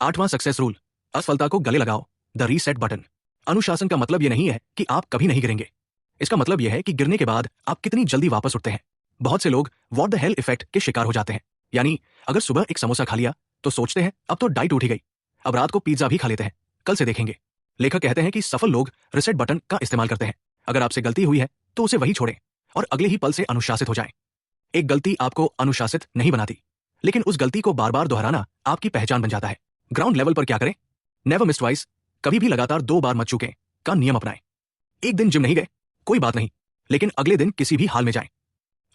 8वां success rule, असफलता को गले लगाओ, द रीसेट बटन। अनुशासन का मतलब यह नहीं है कि आप कभी नहीं गिरेंगे। इसका मतलब यह है कि गिरने के बाद आप कितनी जल्दी वापस उठते हैं। बहुत से लोग व्हाट द हेल इफेक्ट के शिकार हो जाते हैं। यानी अगर सुबह एक समोसा खा लिया तो सोचते हैं अब तो डाइट उठ ही गई, अब रात को पिज्जा भी खा लेते हैं, कल से देखेंगे। लेखक कहते हैं कि सफल लोग रिसेट बटन का इस्तेमाल करते हैं। अगर आपसे गलती हुई है तो उसे वही छोड़ें और अगले ही पल से अनुशासित हो जाएं। एक गलती आपको अनुशासित नहीं बनाती, लेकिन उस गलती को बार बार दोहराना आपकी पहचान बन जाता है। ग्राउंड लेवल पर क्या करें? नेवर मिस ट्वाइस, कभी भी लगातार 2 बार मत चूकें का नियम अपनाएं। एक दिन जिम नहीं गए, कोई बात नहीं, लेकिन अगले दिन किसी भी हाल में जाएं।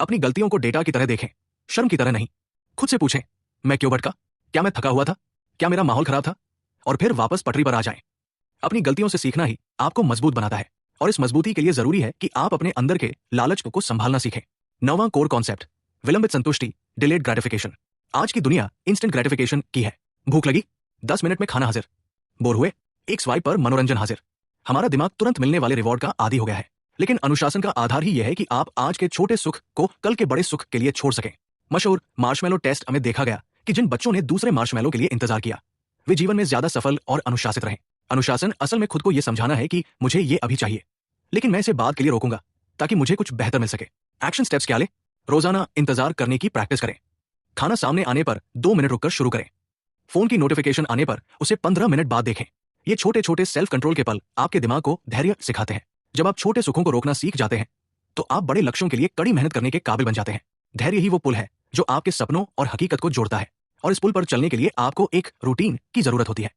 अपनी गलतियों को डेटा की तरह देखें, शर्म की तरह नहीं। खुद से पूछें, मैं क्यों भटका? क्या मैं थका हुआ था? क्या मेरा माहौल खराब था? और फिर वापस पटरी पर आ जाएं। अपनी गलतियों से सीखना ही आपको मजबूत बनाता है, और इस मजबूती के लिए जरूरी है कि आप अपने अंदर के लालच को संभालना सीखें। 9वां कोर कॉन्सेप्ट, विलंबित संतुष्टि, डिलेड ग्रेटिफिकेशन। आज की दुनिया इंस्टेंट ग्रेटिफिकेशन की है। भूख लगी, 10 मिनट में खाना हाजिर। बोर हुए, एक स्वाइप पर मनोरंजन हाजिर। हमारा दिमाग तुरंत मिलने वाले रिवॉर्ड का आदी हो गया है। लेकिन अनुशासन का आधार ही यह है कि आप आज के छोटे सुख को कल के बड़े सुख के लिए छोड़ सकें। मशहूर मार्शमैलो टेस्ट में देखा गया कि जिन बच्चों ने दूसरे मार्शमैलो के लिए इंतजार किया, वे जीवन में ज्यादा सफल और अनुशासित रहे। अनुशासन असल में खुद को यह समझाना है कि मुझे ये अभी चाहिए, लेकिन मैं इसे बाद के लिए रोकूंगा ताकि मुझे कुछ बेहतर मिल सके। एक्शन स्टेप्स क्या ले? रोजाना इंतजार करने की प्रैक्टिस करें। खाना सामने आने पर 2 मिनट रुककर शुरू करें। फोन की नोटिफिकेशन आने पर उसे 15 मिनट बाद देखें। ये छोटे छोटे सेल्फ कंट्रोल के पल आपके दिमाग को धैर्य सिखाते हैं। जब आप छोटे सुखों को रोकना सीख जाते हैं तो आप बड़े लक्ष्यों के लिए कड़ी मेहनत करने के काबिल बन जाते हैं। धैर्य ही वो पुल है जो आपके सपनों और हकीकत को जोड़ता है, और इस पुल पर चलने के लिए आपको एक रूटीन की जरूरत होती है।